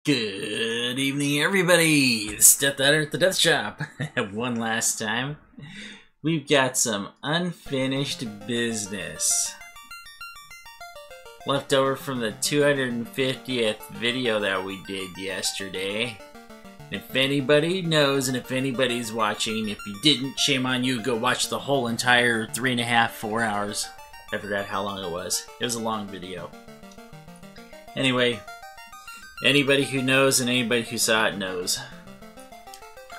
Good evening, everybody. It's Dethaddr at the DeThShop. One last time, we've got some unfinished business left over from the 250th video that we did yesterday. If anybody knows, and if anybody's watching, if you didn't, shame on you. Go watch the whole entire 3.5, 4 hours. I forgot how long it was. It was a long video. Anyway. Anybody who knows and anybody who saw it knows.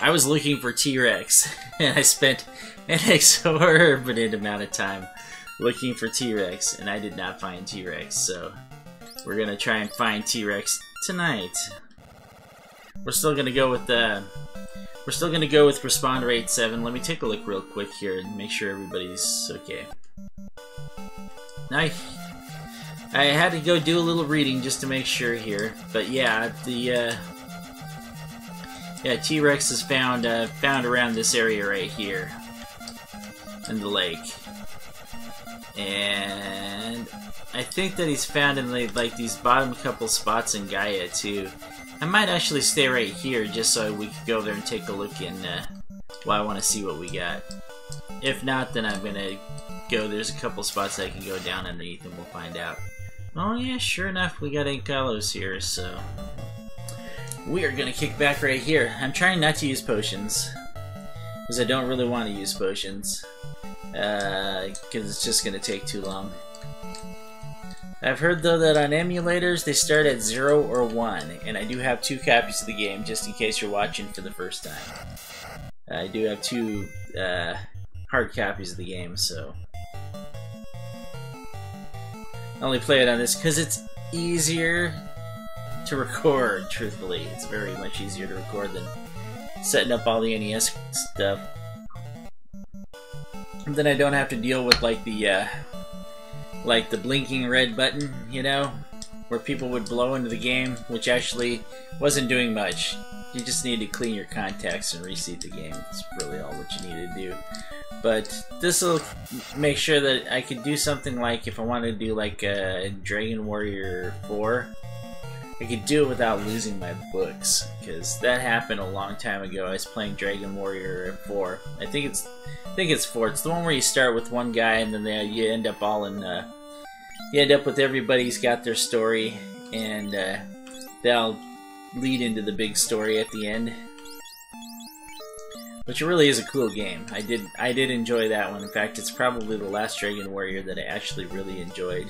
I was looking for T-Rex, and I spent an exorbitant amount of time looking for T-Rex, and I did not find T-Rex, so we're gonna try and find T-Rex tonight. We're still gonna go with Respond Rate 7. Let me take a look real quick here and make sure everybody's okay. I had to go do a little reading just to make sure here, but yeah, T-Rex is found around this area right here in the lake, and I think that he's found in like these bottom couple spots in Gaia too. I might actually stay right here just so we could go there and take a look and well, I want to see what we got. If not, then I'm gonna go. There's a couple spots I can go down underneath and we'll find out. Oh yeah, sure enough, we got Ankylos here, so we are gonna kick back right here. I'm trying not to use potions, because I don't really want to use potions, because it's just gonna take too long. I've heard though that on emulators they start at 0 or 1, and I do have 2 copies of the game, just in case you're watching for the first time. I do have 2 hard copies of the game, so I only play it on this because it's easier to record, truthfully. It's very much easier to record than setting up all the NES stuff. And then I don't have to deal with like the blinking red button, you know, where people would blow into the game, which actually wasn't doing much. You just need to clean your contacts and reseat the game. That's really all what you need to do. But this will make sure that I could do something like, if I wanted to do like a Dragon Warrior 4, I could do it without losing my books, because that happened a long time ago. I was playing Dragon Warrior 4. I think it's 4. It's the one where you start with one guy and then you end up all in. You end up with everybody's got their story, and they'll lead into the big story at the end. Which really is a cool game. I did enjoy that one. In fact, it's probably the last Dragon Warrior that I actually really enjoyed,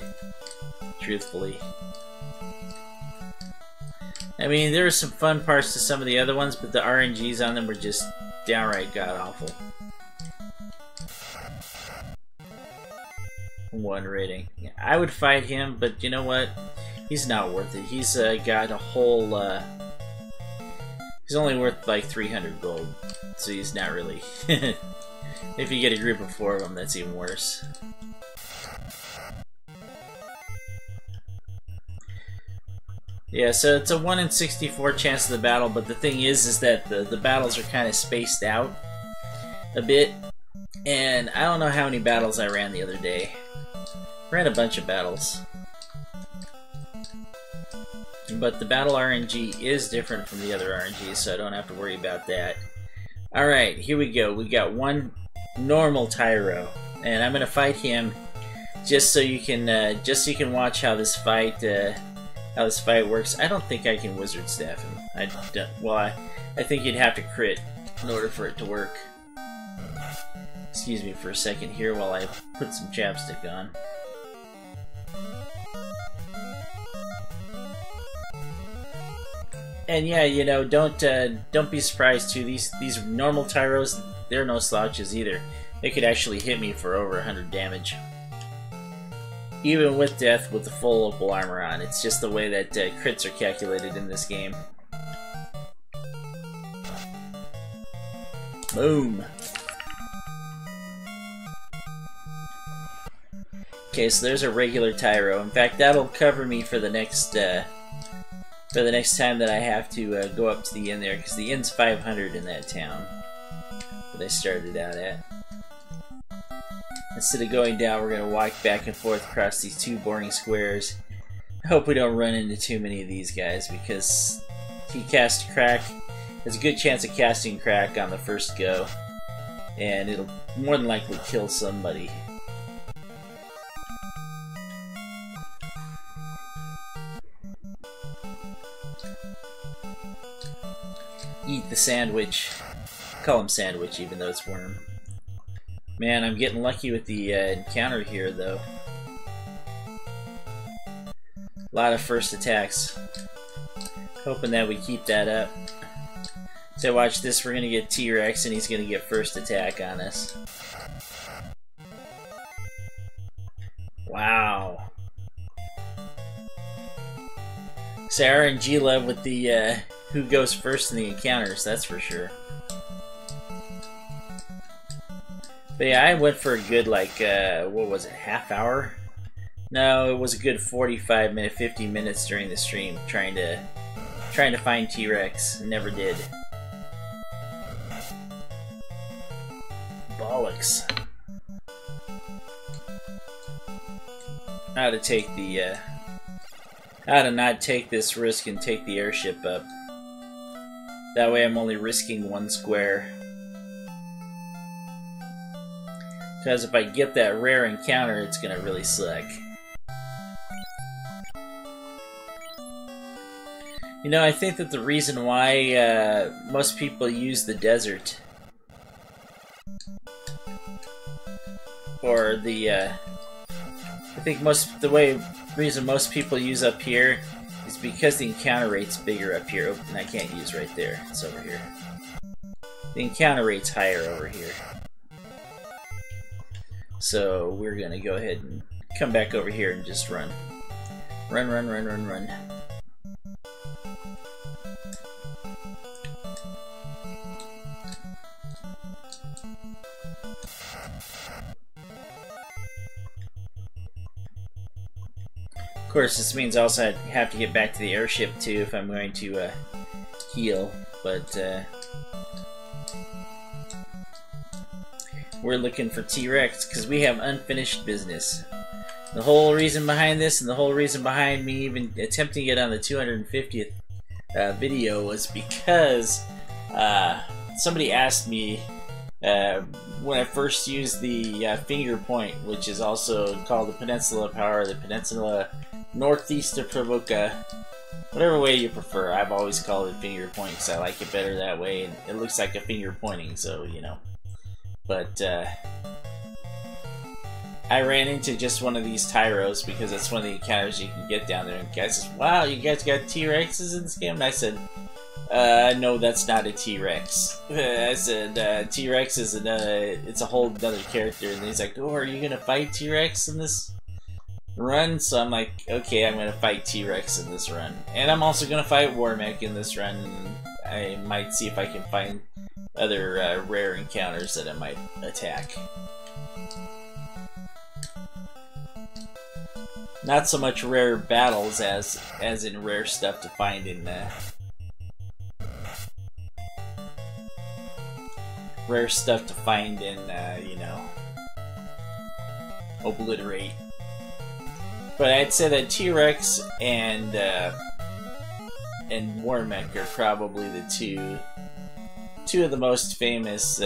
truthfully. I mean, there were some fun parts to some of the other ones, but the RNGs on them were just downright god-awful. 1 rating. Yeah, I would fight him, but you know what? He's not worth it. He's got a whole... he's only worth like 300 gold. So he's not really... If you get a group of 4 of them, that's even worse. Yeah, so it's a 1 in 64 chance of the battle, but the thing is that the battles are kind of spaced out a bit. And I don't know how many battles I ran the other day. Ran a bunch of battles. But the battle RNG is different from the other RNGs, so I don't have to worry about that. Alright, here we go. We got one normal Tyro, and I'm gonna fight him just so you can watch how this fight works. I don't think I can wizard staff him. I think you'd have to crit in order for it to work. Excuse me for a second here while I put some chapstick on. And yeah, you know, don't be surprised too. These normal Tyros, they're no slouches either. They could actually hit me for over 100 damage, even with death with the full opal armor on. It's just the way that crits are calculated in this game. Boom. Okay, so there's a regular Tyro. In fact, that'll cover me for the next time that I have to go up to the inn there, because the inn's 500 in that town that I started out at. Instead of going down, we're going to walk back and forth across these 2 boring squares. I hope we don't run into too many of these guys, because He cast Crack. There's a good chance of casting Crack on the first go, and it'll more than likely kill somebody. Eat the sandwich. Call him sandwich even though it's worm. Man, I'm getting lucky with the encounter here though. A lot of first attacks. Hoping that we keep that up. So watch this, we're gonna get T-Rex and he's gonna get first attack on us. Wow. So RNG love with the who goes first in the encounters, that's for sure. But yeah, I went for a good, like, what was it, half hour? No, it was a good 50 minutes during the stream trying to find T-Rex. Never did. Bollocks. How to take the, how to not take this risk and take the airship up. That way I'm only risking one square. Because if I get that rare encounter, it's gonna really suck. You know, I think that the reason why most people use the desert, or the, I think the reason most people use up here is because the encounter rate's bigger up here. Oh, and I can't use right there. It's over here. The encounter rate's higher over here. So we're gonna go ahead and come back over here and just run. Run, run, run, run, run. Of course, this means also I have to get back to the airship too if I'm going to heal, but we're looking for T-Rex because we have unfinished business. The whole reason behind this, and the whole reason behind me even attempting it on the 250th video, was because somebody asked me when I first used the finger point, which is also called the Peninsula Power, the Peninsula Northeast of Provoca, whatever way you prefer. I've always called it finger point because I like it better that way, and it looks like a finger pointing, so you know. But I ran into just one of these Tyros because that's one of the encounters you can get down there, and guys says, "Wow, you guys got T-Rexes in this game?" And I said, no, that's not a T-Rex. I said, T-Rex is it's a whole other character. And he's like, "Oh, are you gonna fight T-Rex in this run?" So I'm like, okay, I'm gonna fight T-Rex in this run. And I'm also gonna fight Warmech in this run, and I might see if I can find other rare encounters that I might attack. Not so much rare battles as in rare stuff to find in rare stuff to find in you know, Obliterate. But I'd say that T-Rex and Warmech are probably the two of the most famous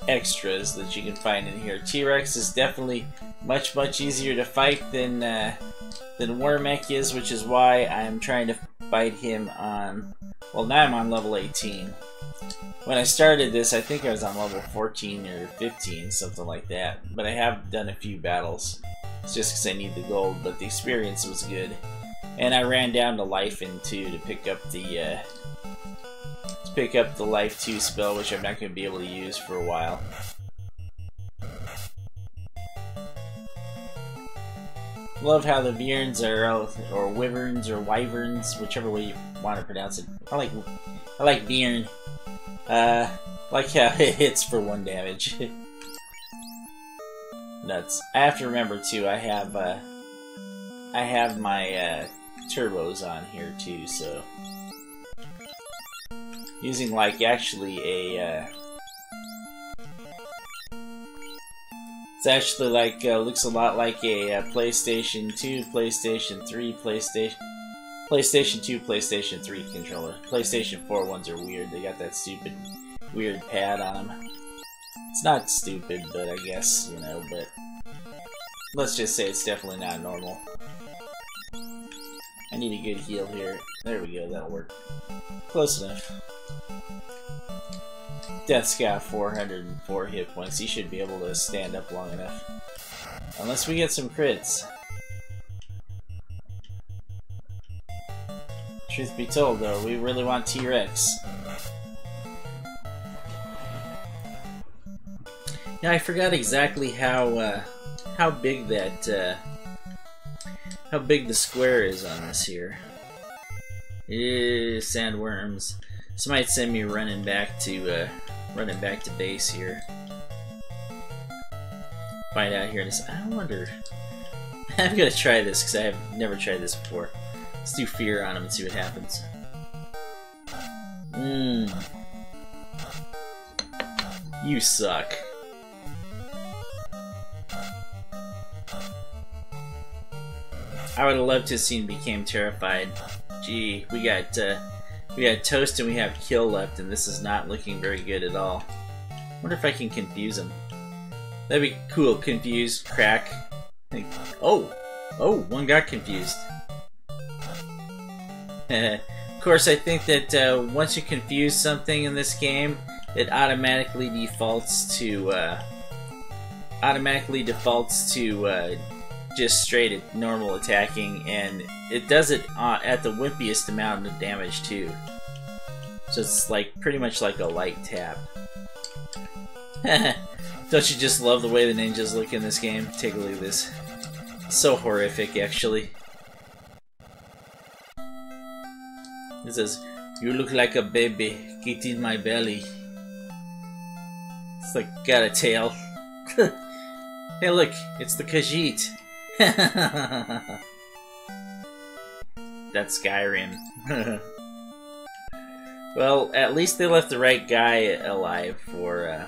extras that you can find in here. T-Rex is definitely much easier to fight than Warmech is, which is why I'm trying to fight him on, well, now I'm on level 18. When I started this, I think I was on level 14 or 15, something like that. But I have done a few battles. It's just because I need the gold, but the experience was good. And I ran down to Life in 2 to pick up the Life 2 spell, which I'm not going to be able to use for a while. Love how the Vierns are, or Wyverns, or Wyverns, whichever way you want to pronounce it. I like Viern. Like how it hits for 1 damage. Nuts. I have to remember too, I have my turbos on here too, so using like actually a it's actually like looks a lot like a PlayStation 2, PlayStation 3, PlayStation. PlayStation 2, PlayStation 3 controller. PlayStation 4 ones are weird. They got that stupid, weird pad on them. It's not stupid, but I guess, you know, but... Let's just say it's definitely not normal. I need a good heal here. There we go, that'll work. Close enough. Death's got 404 hit points. He should be able to stand up long enough. Unless we get some crits. Truth be told, though, we really want T-Rex. Yeah, I forgot exactly how big that how big the square is on this here. Sandworms. This might send me running back to base here. Find out here in a second. I wonder. I'm gonna try this because I have never tried this before. Let's do fear on him and see what happens. You suck. I would have loved to have seen Became Terrified. Gee, we got Toast and we have Kill left, and this is not looking very good at all. Wonder if I can confuse him. That'd be cool. Confuse, crack. Oh, one got confused. Of course, I think that once you confuse something in this game, it automatically defaults to just straight normal attacking, and it does it at the wimpiest amount of damage too. So it's like pretty much like a light tap. Don't you just love the way the ninjas look in this game? Take a look at this. It's so horrific, actually. It says, "You look like a baby. Get in my belly." It's like got a tail. Hey, look! It's the Khajiit. That's Skyrim. Well, at least they left the right guy alive for,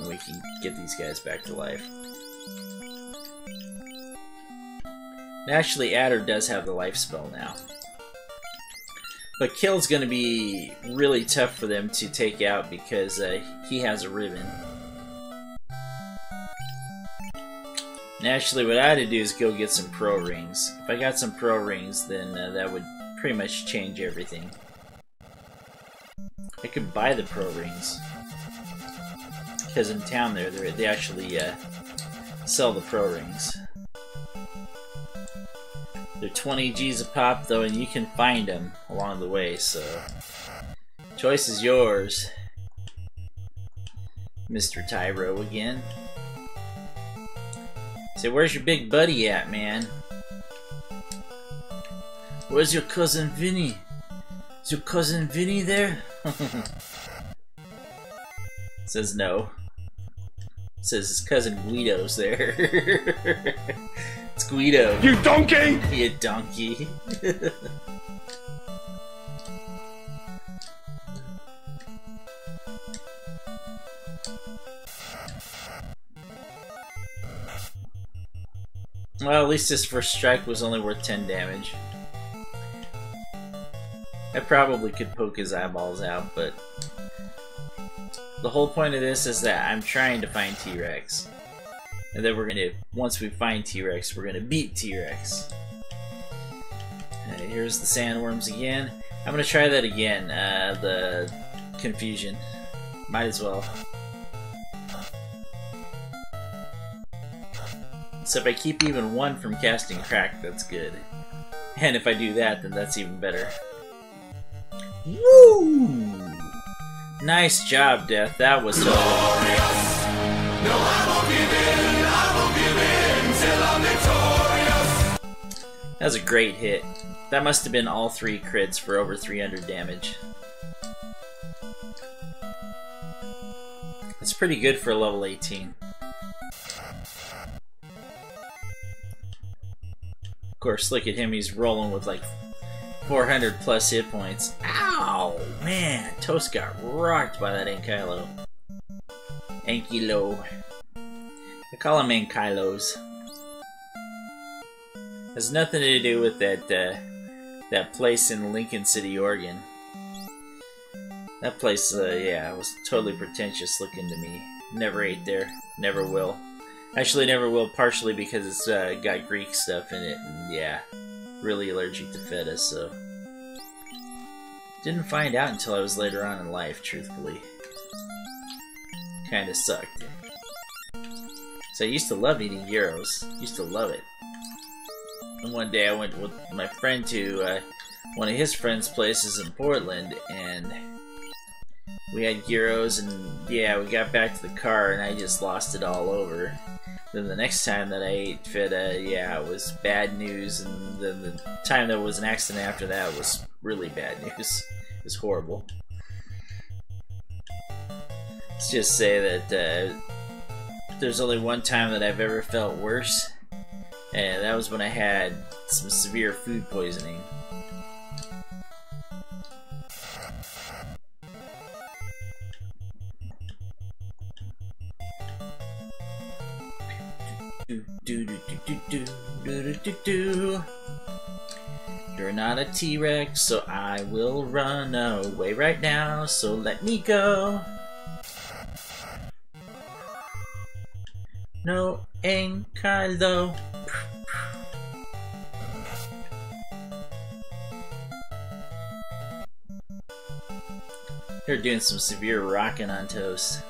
we can get these guys back to life. Actually, Adder does have the life spell now. But Kill's gonna be really tough for them to take out because he has a ribbon. And actually, what I had to do is go get some pro rings. If I got some pro rings, then that would pretty much change everything. I could buy the pro rings. Because in town there, they actually sell the pro rings. They're 20 G's a pop, though, and you can find them along the way, so... Choice is yours. Mr. Tyro again. Say, where's your big buddy at, man? Where's your cousin Vinny? Is your cousin Vinny there? Says no. Says his cousin Guido's there. It's Guido. You donkey! You donkey. Well, at least his first strike was only worth 10 damage. I probably could poke his eyeballs out, but... The whole point of this is that I'm trying to find T-Rex. And then we're gonna, once we find T-Rex, we're gonna beat T-Rex. Here's the sandworms again. I'm gonna try that again, the confusion. Might as well. So if I keep even one from casting crack, that's good. And if I do that, then that's even better. Woo! Nice job, Death. That was totally glorious. No, I won't give in till I'm victorious. That was a great hit. That must have been all 3 crits for over 300 damage. That's pretty good for a level 18. Of course, look at him, he's rolling with like 400 plus hit points. Ow! Man, Toast got rocked by that Ankylo. Ankylo. I call him Ankylos. Has nothing to do with that that place in Lincoln City, Oregon. That place, yeah, was totally pretentious looking to me. Never ate there. Never will. Actually, never will, partially because it's got Greek stuff in it, and yeah, really allergic to feta, so... Didn't find out until I was later on in life, truthfully. Kinda sucked. So I used to love eating gyros. Used to love it. And one day I went with my friend to one of his friend's places in Portland, and we had gyros, and yeah, we got back to the car, and I just lost it all over. Then the next time that I ate feta, yeah, it was bad news, and then the time there was an accident after that was really bad news. It was horrible. Let's just say that there's only one time that I've ever felt worse, and that was when I had some severe food poisoning. You're not a T-Rex, so I will run away right now, so let me go. No en caldo. They're doing some severe rocking on toast.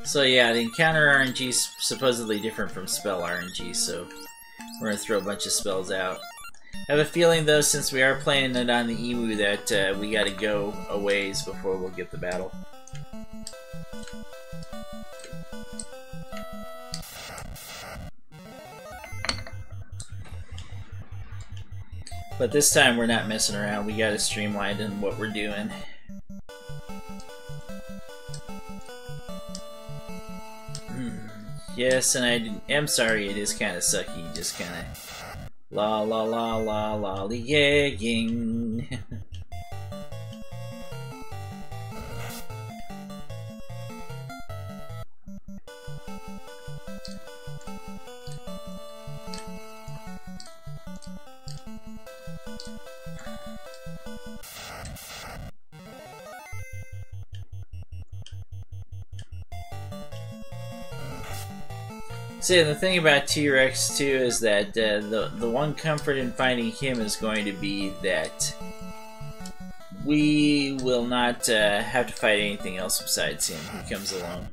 So yeah, the encounter RNG is supposedly different from spell RNG, so we're gonna throw a bunch of spells out. I have a feeling though, since we are playing it on the Emu, that we gotta go a ways before we'll get the battle. But this time we're not messing around, we gotta streamline in what we're doing. Yes, and I am sorry, it is kind of sucky, just kind of la la la la lollygagging. See, the thing about T-Rex too is that the one comfort in finding him is going to be that we will not have to fight anything else besides him. He comes alone.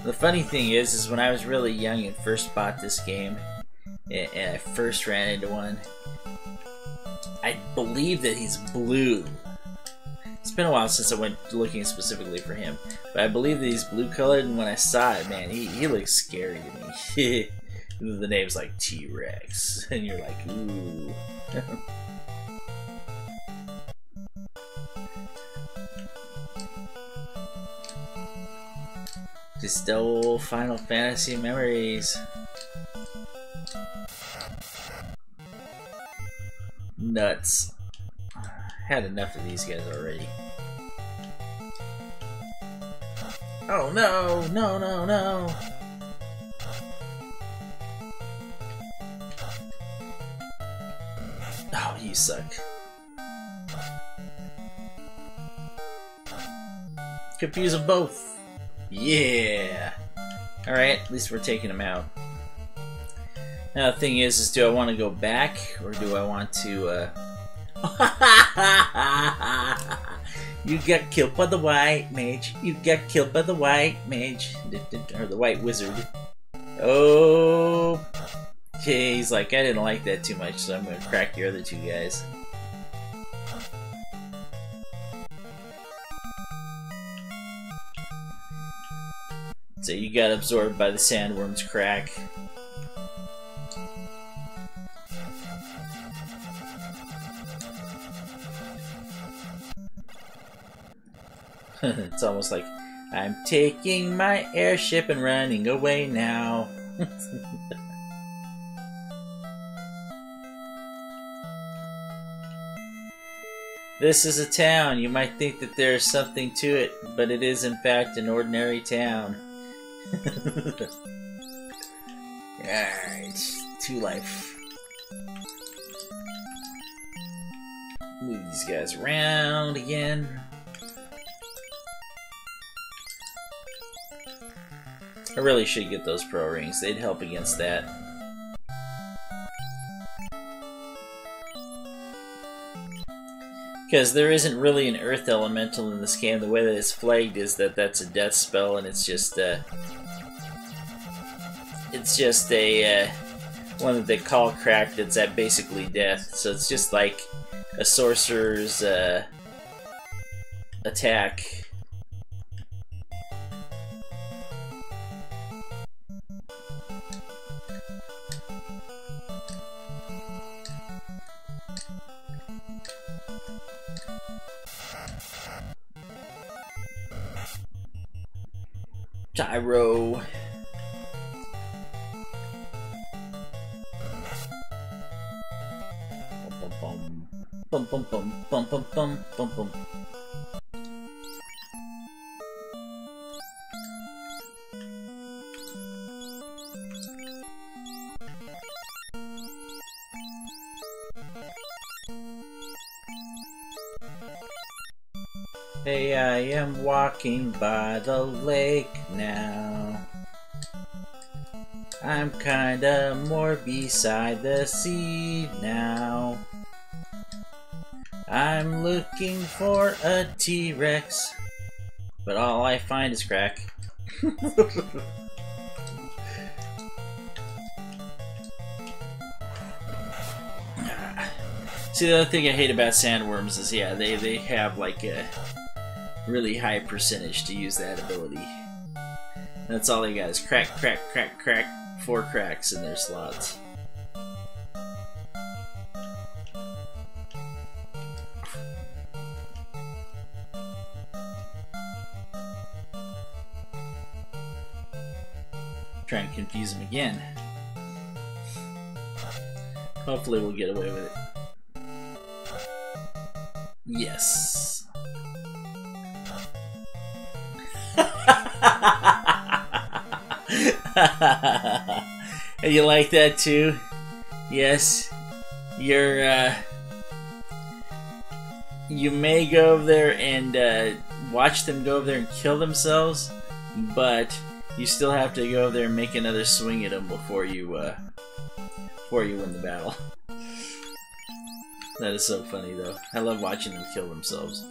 The funny thing is when I was really young and first bought this game, and I first ran into one, I believe that he's blue. It's been a while since I went looking specifically for him, but I believe that he's blue colored, and when I saw it, man, he looks scary to me. The name's like T-Rex, and you're like, ooh. Just old Final Fantasy memories. Nuts. Had enough of these guys already. Oh no, no, no, no. Oh, you suck. Confuse them both. Yeah. Alright, at least we're taking them out. Now the thing is do I want to go back, or do I want to, You got killed by the white mage. You got killed by the white mage. Or the white wizard. Oh. Okay, he's like, I didn't like that too much, so I'm gonna crack your other two guys. So you got absorbed by the sandworm's crack. It's almost like, I'm taking my airship and running away now. This is a town. You might think that there's something to it, but it is in fact an ordinary town. Alright, 2 life. Move these guys around again. I really should get those pro rings. They'd help against that. Because there isn't really an earth elemental in this game. The way that it's flagged is that that's a death spell, and it's just a one that they call cracked. That's at basically death. So it's just like a sorcerer's attack. Gyro. Bum bum bum bum bum bum bum bum. Hey, I am walking by the lake now. I'm kinda more beside the sea now. I'm looking for a T-Rex, but all I find is crack. See, the other thing I hate about sandworms is, yeah, they have like a really high percentage to use that ability. That's all they got is crack, crack, crack, crack. 4 cracks in their slots. Try and confuse them again. Hopefully we'll get away with it. Yes. And you like that too? Yes. You're you may go over there and watch them go over there and kill themselves, but you still have to go over there and make another swing at them before you win the battle. That is so funny though. I love watching them kill themselves.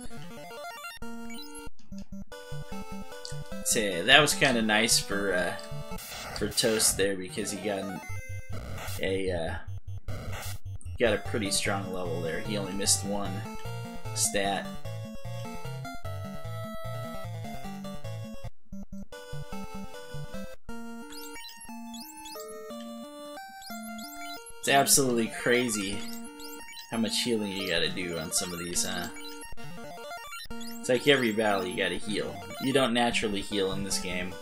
So yeah, that was kind of nice for Toast there, because he got a pretty strong level there. He only missed 1 stat. It's absolutely crazy how much healing you gotta do on some of these, huh? It's like every battle you gotta heal. You don't naturally heal in this game.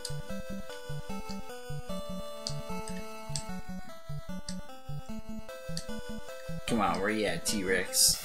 Come on, where you at, T-Rex?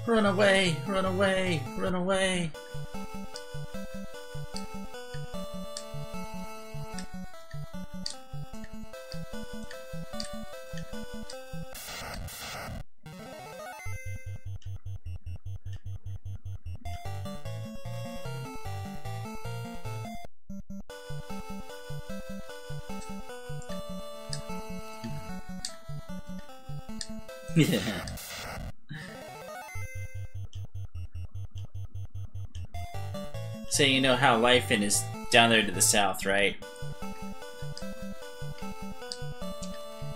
Run away! Run away! Run away! Yeah. So you know how Lifen is down there to the south, right?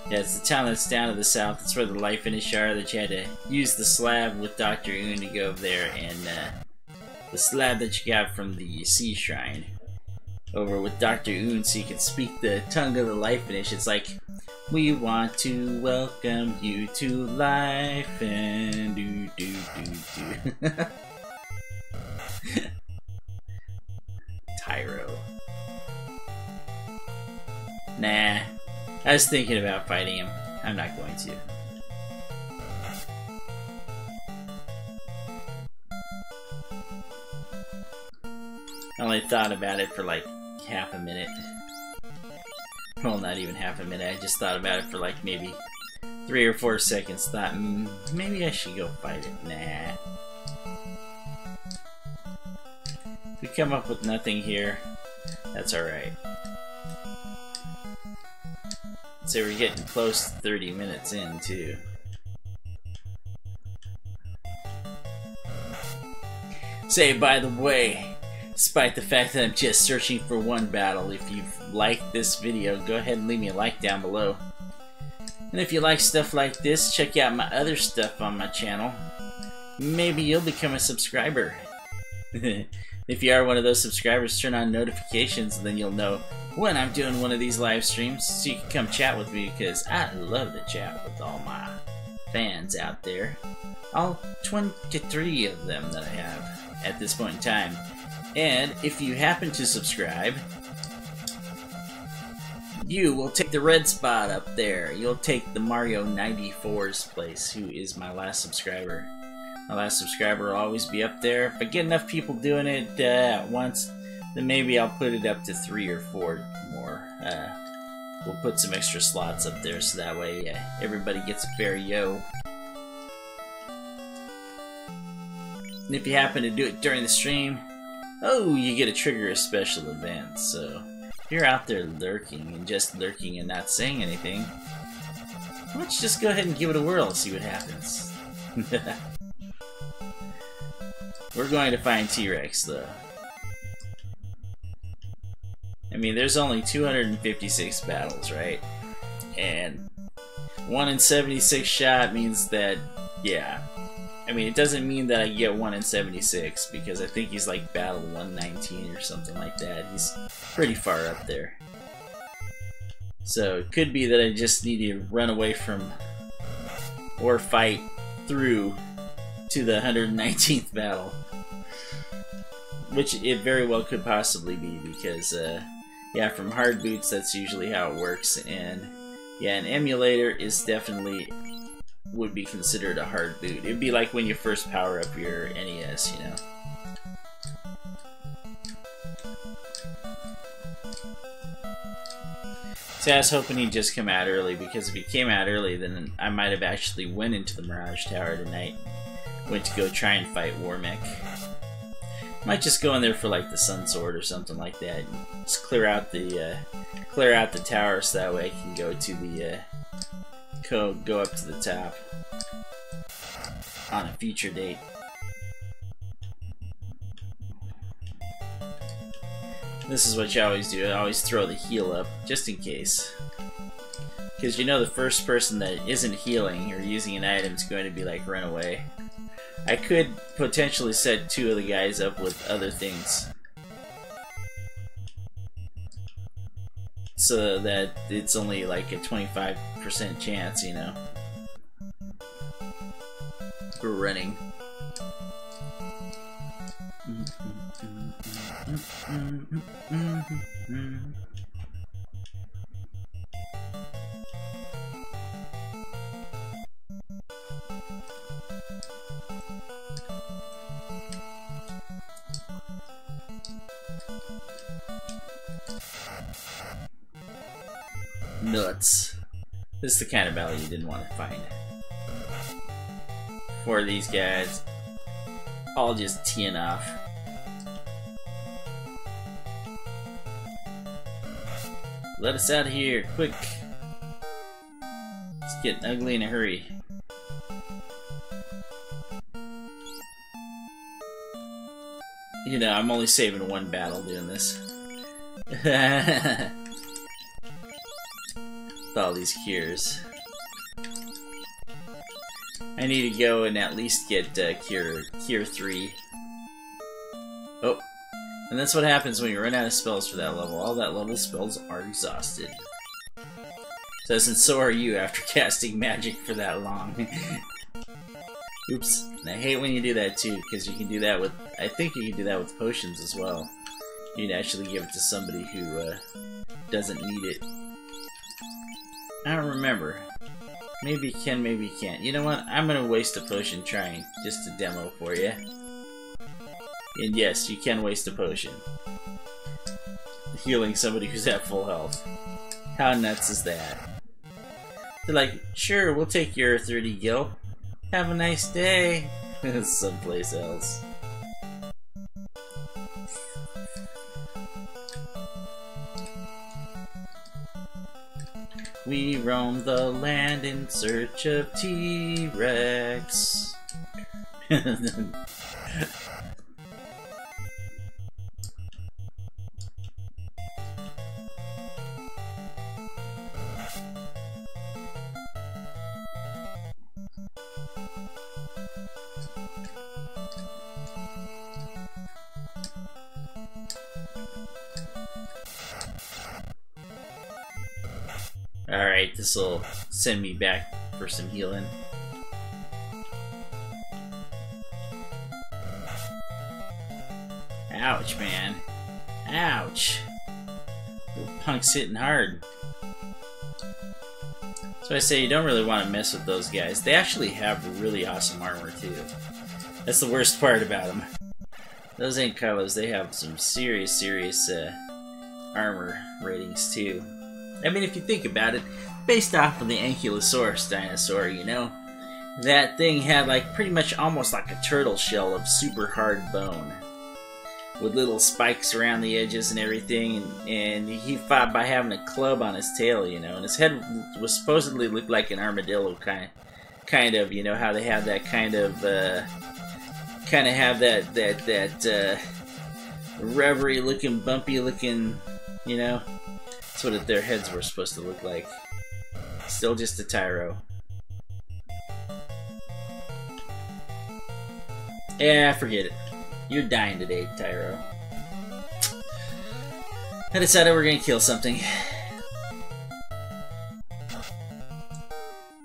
Yeah, it's the town that's down to the south. That's where the Lifenish are, that you had to use the slab with Dr. Oon to go over there, and the slab that you got from the Sea Shrine. over with Dr. Oon so you can speak the tongue of the life finish. It's like, we want to welcome you to life and do do do do. Tyro. Nah, I was thinking about fighting him. I'm not going to. I only thought about it for like half a minute. Well, not even half a minute. I just thought about it for like maybe 3 or 4 seconds. Thought, maybe I should go fight it. Nah. If we come up with nothing here, that's alright. So we're getting close to 30 minutes in, too. Say, by the way, despite the fact that I'm just searching for one battle, if you've liked this video, go ahead and leave me a like down below. And if you like stuff like this, check out my other stuff on my channel. Maybe you'll become a subscriber. If you are one of those subscribers, turn on notifications and then you'll know when I'm doing one of these live streams, so you can come chat with me, because I love to chat with all my fans out there. All 23 of them that I have at this point in time. And if you happen to subscribe, you will take the red spot up there. You'll take the Mario 94's place, who is my last subscriber. My last subscriber will always be up there. If I get enough people doing it at once, then maybe I'll put it up to 3 or 4 more. We'll put some extra slots up there so that way everybody gets a fair yo. And if you happen to do it during the stream, oh, you get to trigger a special event. So if you're out there lurking and just lurking and not saying anything, why don't you just go ahead and give it a whirl and see what happens. We're going to find T-Rex, though. I mean, there's only 256 battles, right? And 1 in 76 shot means that, yeah. I mean, it doesn't mean that I get 1 in 76, because I think he's like battle 119 or something like that. He's pretty far up there. So it could be that I just need to run away from or fight through to the 119th battle. Which it very well could possibly be, because yeah, from hard boots that's usually how it works, and yeah, an emulator is definitely would be considered a hard boot. It'd be like when you first power up your NES, you know. So I was hoping he'd just come out early, because if he came out early, then I might have actually went into the Mirage Tower tonight. Went to go try and fight Warmech. Might just go in there for like the Sun Sword or something like that. And just clear out the tower so that way I can go to the go up to the top on a future date. This is what you always do. I always throw the heal up just in case, because you know the first person that isn't healing or using an item is going to be like run away. I could potentially set 2 of the guys up with other things, so that it's only like a 25% chance, you know. We're running. Nuts. This is the kind of battle you didn't want to find. 4 of these guys all just teeing off. Let us out of here, quick. It's getting ugly in a hurry. You know, I'm only saving 1 battle doing this. With all these cures. I need to go and at least get cure 3. Oh, And that's what happens when you run out of spells for that level. All that level spells are exhausted. And so are you after casting magic for that long. Oops. And I hate when you do that too, because you can do that with... I think you can do that with potions as well. You can actually give it to somebody who doesn't need it. I don't remember. Maybe you can, maybe you can't. You know what? I'm gonna waste a potion trying, just to demo for you. And yes, you can waste a potion. Healing somebody who's at full health. How nuts is that? They're like, sure, we'll take your 30 gil. Have a nice day. Someplace else. We roam the land in search of T-Rex. Alright, this'll send me back for some healing. Ouch, man. Ouch. Little punk's hitting hard. So I say you don't really want to mess with those guys. They actually have really awesome armor, too. That's the worst part about them. Those ain't colors, they have some serious armor ratings, too. I mean, if you think about it, based off of the Ankylosaurus dinosaur, you know, that thing had like pretty much almost like a turtle shell of super hard bone with little spikes around the edges and everything, and he fought by having a club on his tail, you know, and his head was supposedly looked like an armadillo kind of, you know, how they have that kind of reverie looking, bumpy looking, you know. That's what their heads were supposed to look like. Still just a tyro. Yeah, forget it. You're dying today, tyro. I decided we're gonna kill something.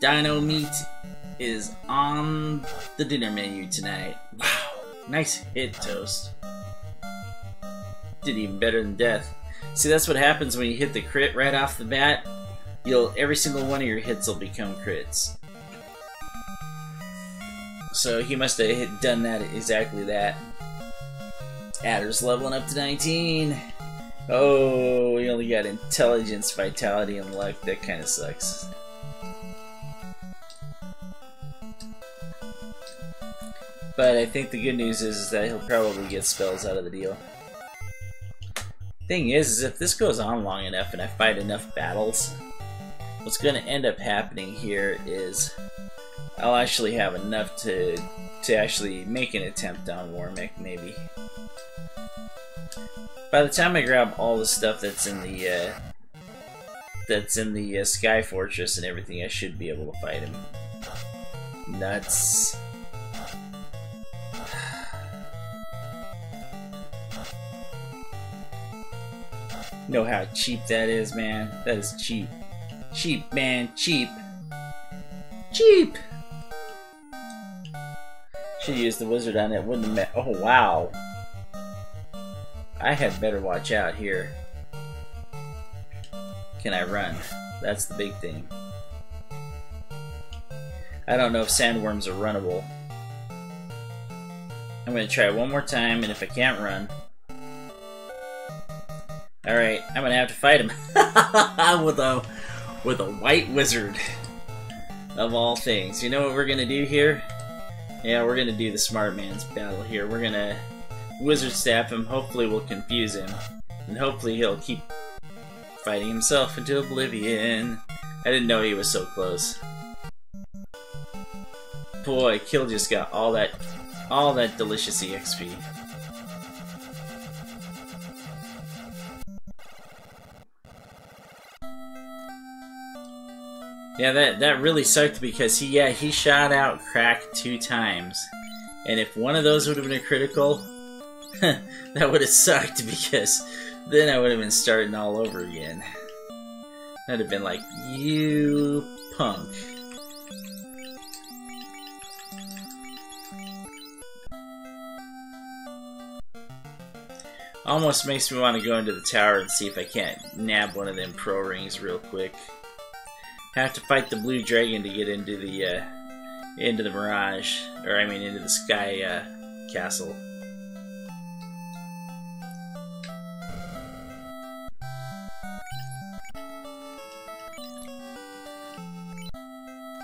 Dino meat is on the dinner menu tonight. Wow, nice hit, Toast. Did even better than Death. See, that's what happens when you hit the crit right off the bat. Every single one of your hits will become crits. So he must have done that, exactly that. Adder's leveling up to 19. Oh, he only got intelligence, vitality, and luck. That kind of sucks. But I think the good news is that he'll probably get spells out of the deal. Thing is if this goes on long enough and I fight enough battles, what's going to end up happening here is I'll actually have enough to actually make an attempt on Warmick, maybe. By the time I grab all the stuff that's in the Sky Fortress and everything, I should be able to fight him. Nuts. Know how cheap that is, man. That is cheap. Cheap, man. Cheap. Cheap! Should use the wizard on it. Wouldn't have met. Oh, wow. I had better watch out here. Can I run? That's the big thing. I don't know if sandworms are runnable. I'm gonna try one more time, and if I can't run... Alright, I'm gonna have to fight him. with a white wizard. Of all things. You know what we're gonna do here? Yeah, we're gonna do the smart man's battle here. We're gonna wizard staff him. Hopefully we'll confuse him. And hopefully he'll keep fighting himself into oblivion. I didn't know he was so close. Boy, Kill just got all that delicious EXP. Yeah, that really sucked because he shot out Crack 2 times. And if one of those would have been a critical, That would have sucked because then I would have been starting all over again. I'd have been like, you punk. Almost makes me want to go into the tower and see if I can't nab one of them pro rings real quick. Have to fight the blue dragon to get into the mirage, or I mean into the sky castle.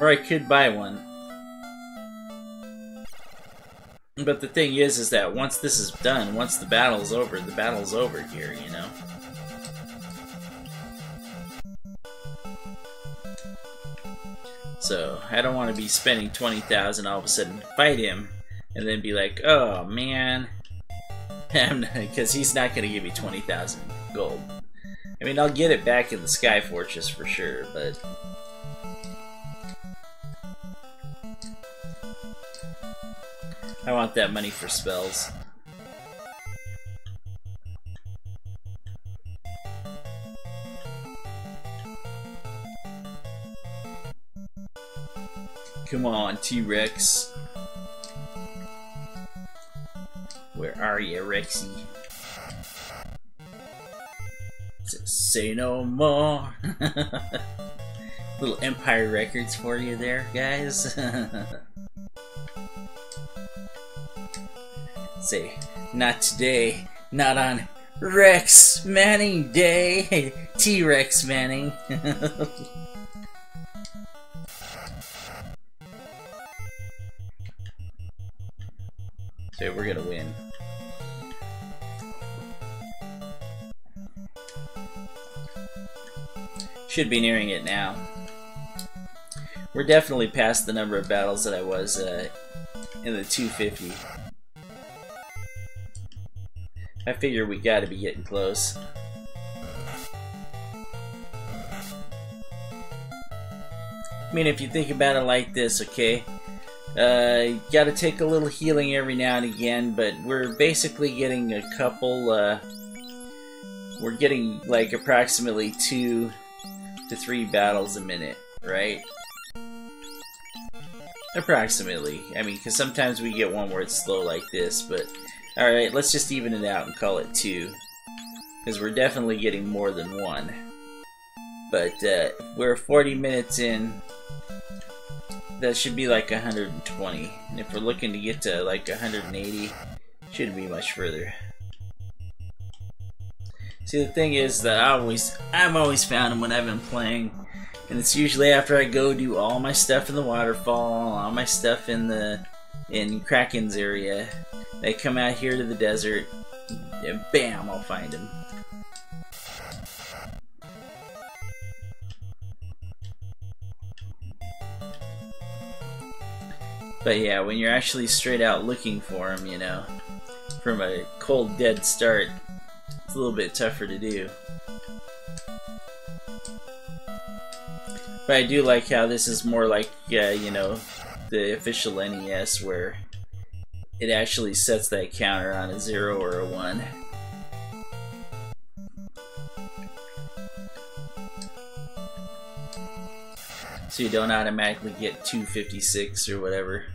Or I could buy one. But the thing is that once this is done, once the battle's over here, you know? So, I don't want to be spending 20,000 all of a sudden to fight him, and then be like, oh man, because he's not going to give me 20,000 gold. I mean, I'll get it back in the Sky Fortress for sure, but... I want that money for spells. Come on, T-Rex. Where are you, Rexy? Say no more. Little Empire Records for you there, guys. Say, not today, not on Rex Manning Day. T-Rex Manning. So we're gonna win. Should be nearing it now. We're definitely past the number of battles that I was in the 250. I figure we gotta be getting close. I mean, if you think about it like this, okay? You gotta take a little healing every now and again, but we're basically getting a couple, we're getting like approximately 2 to 3 battles a minute, right? Approximately. I mean, because sometimes we get one where it's slow like this, but... Alright, let's just even it out and call it 2. Because we're definitely getting more than 1. But we're 40 minutes in. That should be like 120. And if we're looking to get to like 180, shouldn't be much further. See, the thing is that I've always found them when I've been playing. And it's usually after I go do all my stuff in the waterfall, all my stuff in Kraken's area. They come out here to the desert, and bam, I'll find him. But yeah, when you're actually straight out looking for him, you know, from a cold, dead start, it's a little bit tougher to do. But I do like how this is more like, you know, the official NES, where it actually sets that counter on a 0 or a 1. So you don't automatically get 256 or whatever.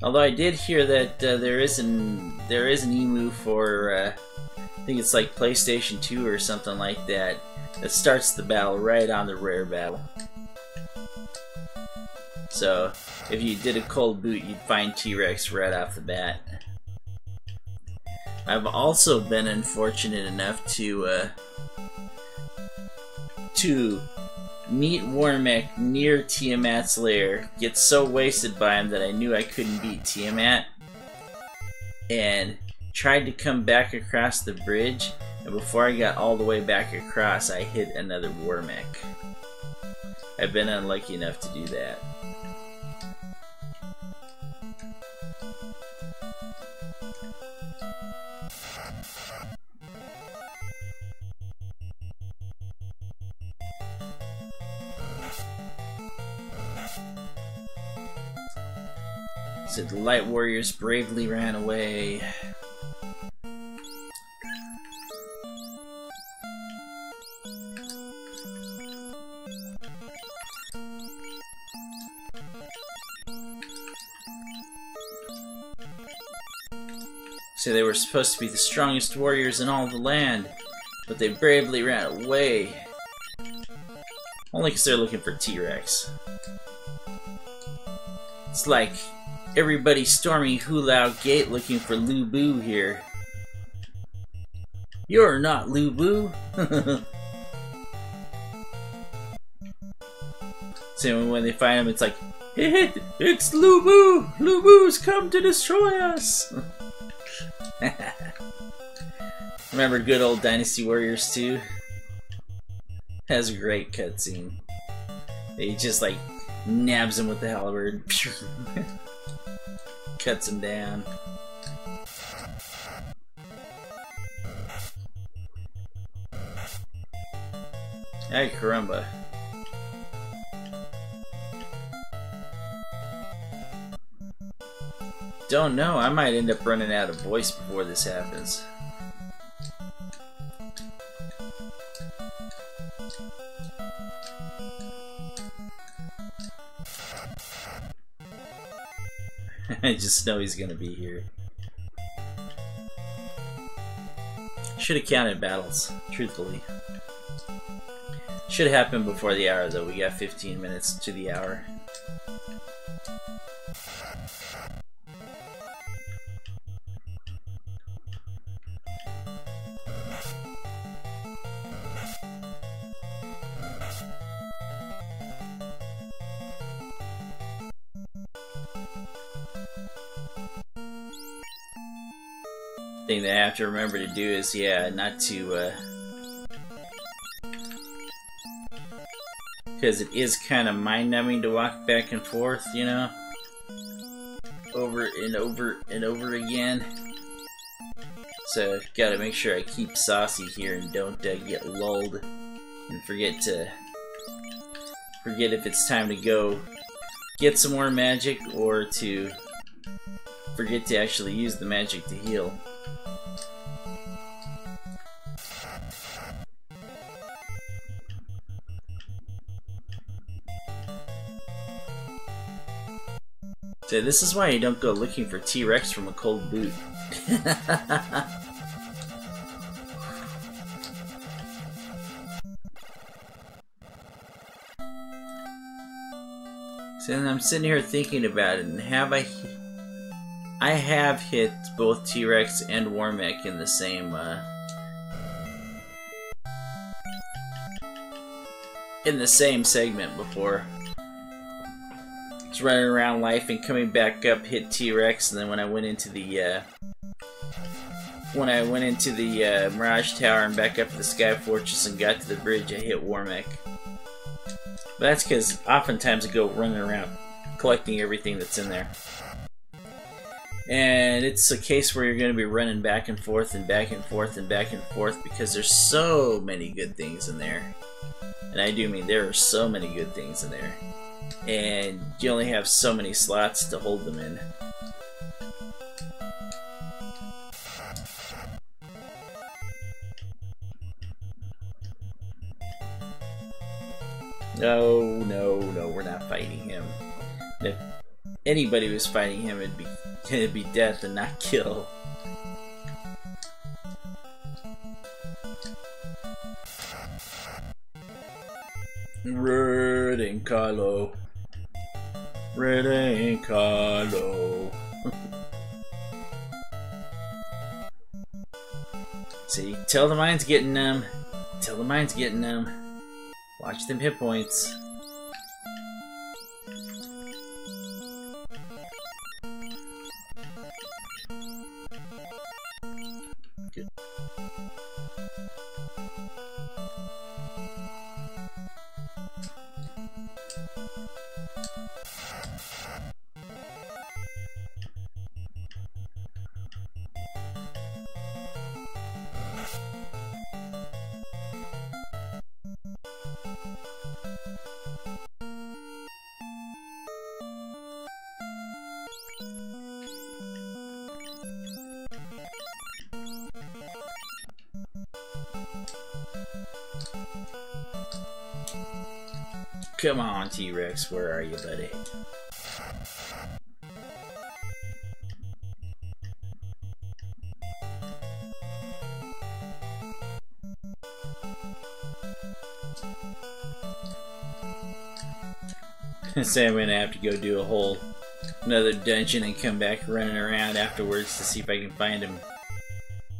Although I did hear that there is an emu for I think it's like PlayStation 2 or something like that starts the battle right on the rare battle. So if you did a cold boot, you'd find T-Rex right off the bat. I've also been unfortunate enough to meet Warmech near Tiamat's lair, get so wasted by him that I knew I couldn't beat Tiamat, and tried to come back across the bridge, and before I got all the way back across, I hit another Warmech. I've been unlucky enough to do that. So the Light Warriors bravely ran away. So they were supposed to be the strongest warriors in all the land, but they bravely ran away. Only because they're looking for T-Rex. It's like everybody storming Hulao Gate looking for Lu Bu here. You're not Lu Bu! So when they find him, it's like, it's Lu Bu! Lu Bu's come to destroy us! Remember good old Dynasty Warriors 2? Has a great cutscene. He just like nabs him with the halberd. Cuts him down. Ay caramba. Don't know, I might end up running out of voice before this happens. I just know he's gonna be here. Should have counted battles, truthfully. Should have happened before the hour though, we got 15 minutes to the hour. Thing that I have to remember to do is, yeah, not to, because it is kind of mind-numbing to walk back and forth, you know? Over and over and over again. So, gotta make sure I keep saucy here and don't get lulled and forget if it's time to go get some more magic or to forget to actually use the magic to heal. So this is why you don't go looking for T-Rex from a cold boot. So then I'm sitting here thinking about it, and I have hit both T-Rex and Warmech in the same segment before. Just running around life and coming back up, hit T-Rex, and then when I went into the Mirage Tower and back up to the Sky Fortress and got to the bridge, I hit Warmech. But that's because oftentimes I go running around collecting everything that's in there. And it's a case where you're going to be running back and forth and back and forth and back and forth because there's so many good things in there. And I do mean there are so many good things in there. And you only have so many slots to hold them in. No, we're not fighting him. If anybody was fighting him, it'd be death and not kill. Red and Carlo. Red and Carlo. See, tell the mind's getting them. Tell the mind's getting them. Watch them hit points. Good. Come on, T-Rex, where are you, buddy? So I'm gonna have to go do another dungeon and come back running around afterwards to see if I can find him.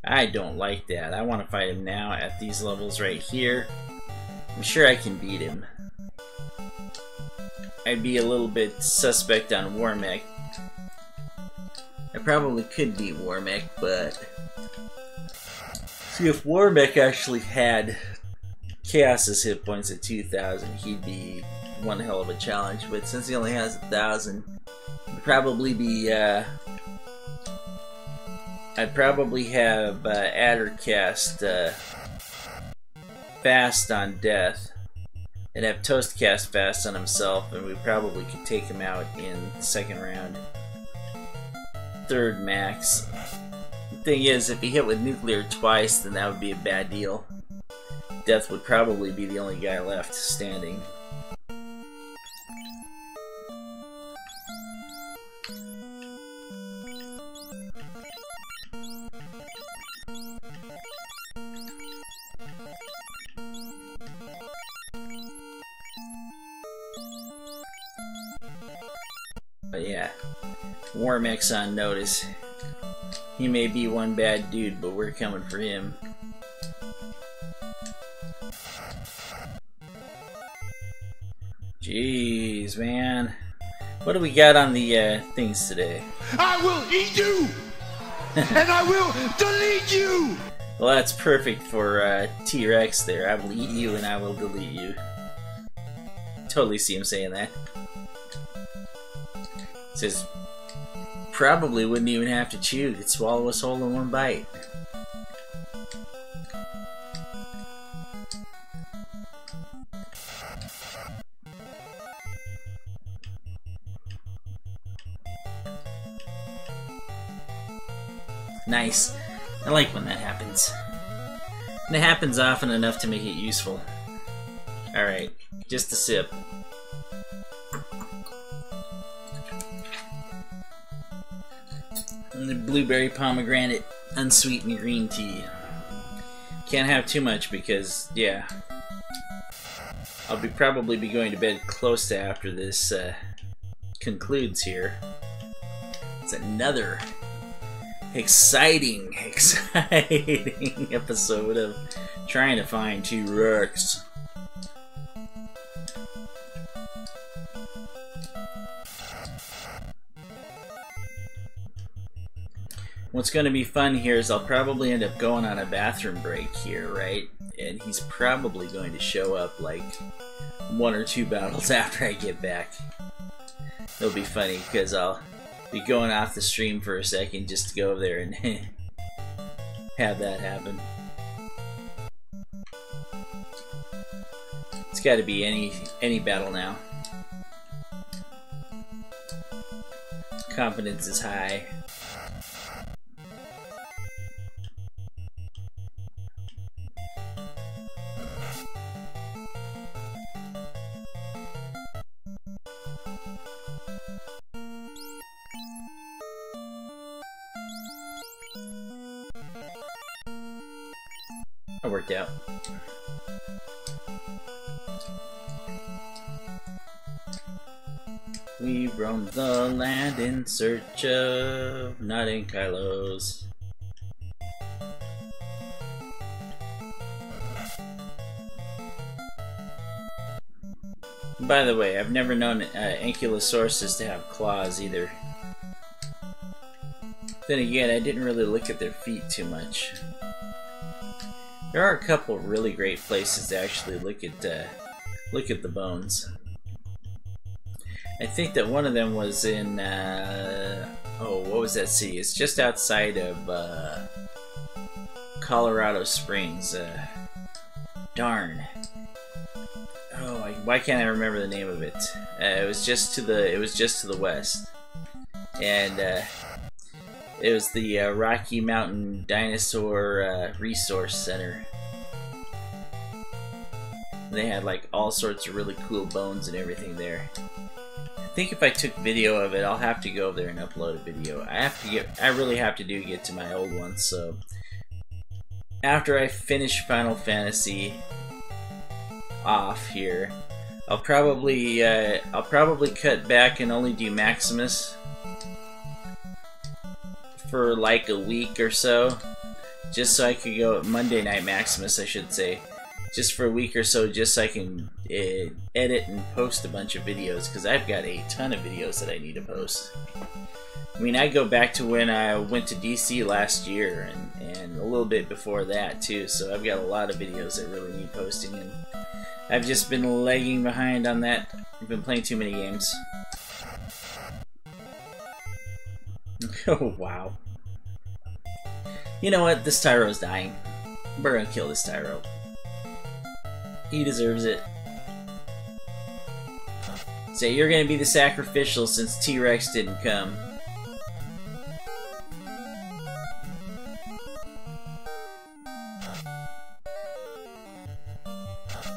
I don't like that. I want to fight him now at these levels right here. I'm sure I can beat him. I'd be a little bit suspect on Warmech. I probably could beat Warmech, but... See, if Warmech actually had Chaos's hit points at 2,000, he'd be one hell of a challenge. But since he only has 1,000, it'd probably be, I'd probably have Adder cast Fast on Death, and have Toast cast Fast on himself, and we probably could take him out in the second round. Third max. The thing is, if he hit with Nuclear twice, then that would be a bad deal. Death would probably be the only guy left standing. But yeah, Warmech's on notice. He may be one bad dude, but we're coming for him. Jeez, man. What do we got on the things today? I will eat you! And I will delete you! Well, that's perfect for T-Rex there. I will eat you and I will delete you. Totally see him saying that. Says, probably wouldn't even have to chew. Could swallow us whole in one bite. Nice. I like when that happens. And it happens often enough to make it useful. Alright, just a sip. And the blueberry pomegranate unsweetened green tea. Can't have too much because, yeah, I'll probably be going to bed close to after this concludes here. It's another exciting episode of trying to find T-Rex. What's going to be fun here is I'll probably end up going on a bathroom break here, right? And he's probably going to show up like 1 or 2 battles after I get back. It'll be funny because I'll be going off the stream for a second just to go over there and have that happen. It's got to be any battle now. Confidence is high. That worked out. We roam the land in search of not in Kylos. By the way, I've never known Ankylosauruses to have claws either. Then again, I didn't really look at their feet too much. There are a couple really great places to actually look at the bones. I think that one of them was in oh, what was that city? It's just outside of Colorado Springs. Darn. Oh, why can't I remember the name of it? It was just to the west, and it was the Rocky Mountain Dinosaur Resource Center. They had like all sorts of really cool bones and everything there. I think if I took video of it, I'll have to go over there and upload a video. I really have to get to my old ones. So after I finish Final Fantasy off here, I'll probably cut back and only do Maximus for like a week or so, just so I could go Monday Night Maximus, I should say, just for a week or so, just so I can edit and post a bunch of videos, because I've got a ton of videos that I need to post. I mean, I go back to when I went to DC last year, and a little bit before that too, so I've got a lot of videos that really need posting, and I've just been lagging behind on that. I've been playing too many games. Oh, wow. You know what? This Tyro's dying. We're gonna kill this Tyro. He deserves it. So you're gonna be the sacrificial since T-Rex didn't come.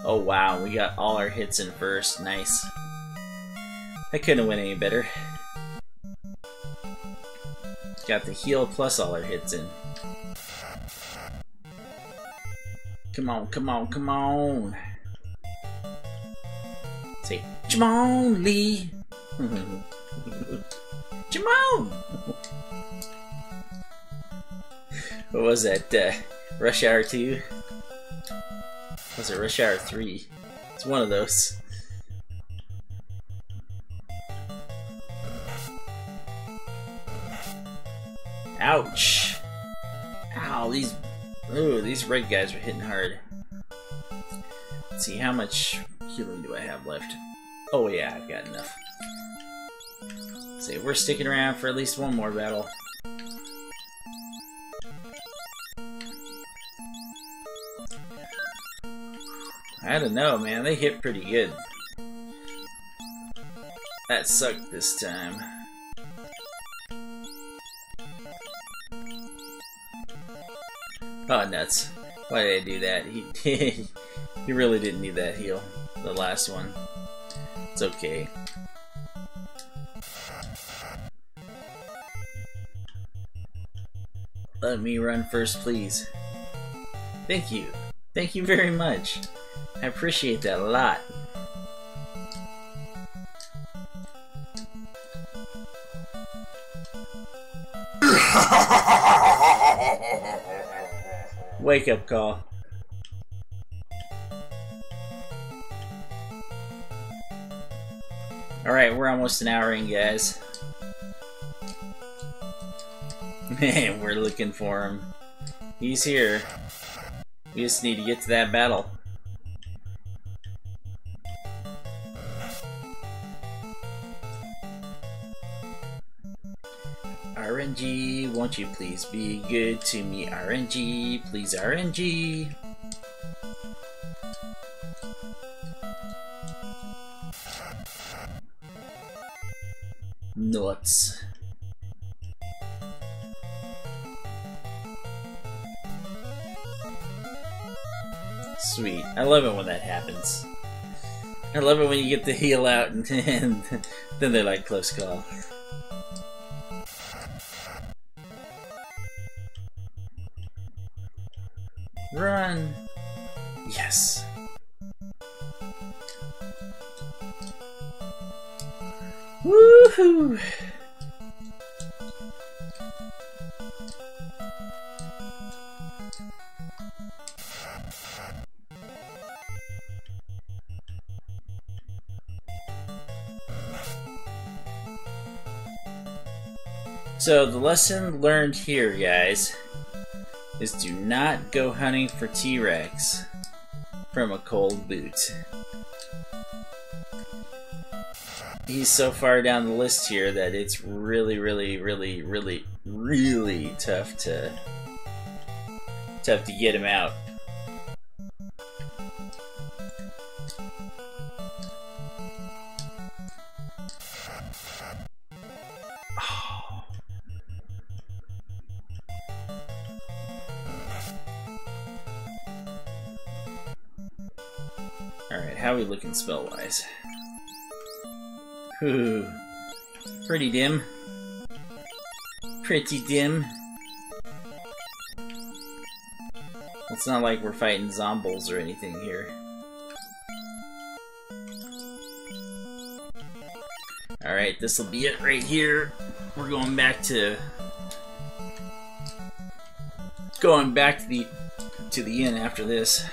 Oh wow, we got all our hits in first. Nice. That couldn't have went any better. Got the heal plus all our hits in. Come on, come on, come on. Say, come on, Lee. Come on. What was that? Rush Hour 2? Was it Rush Hour 3? It's one of those. Ouch! Ow, these red guys are hitting hard. Let's see, how much healing do I have left? Oh yeah, I've got enough. See, we're sticking around for at least one more battle. I don't know, man. They hit pretty good. That sucked this time. Oh, nuts. Why did I do that? He really didn't need that heal. The last one. It's okay. Let me run first, please. Thank you. Thank you very much. I appreciate that a lot. Wake up call. Alright, we're almost an hour in, guys. Man, we're looking for him. He's here. We just need to get to that battle. RNG, won't you please be good to me? RNG, please RNG. Nuts. Sweet. I love it when that happens. I love it when you get the heal out and then they're like, close call. Run! Yes! Woohoo! So the lesson learned here, guys, is do not go hunting for T-Rex from a cold boot. He's so far down the list here that it's really tough to get him out. Alright, how are we looking spell-wise? Ooh, pretty dim. Pretty dim. It's not like we're fighting zombies or anything here. Alright, this will be it right here. We're going back to the inn after this.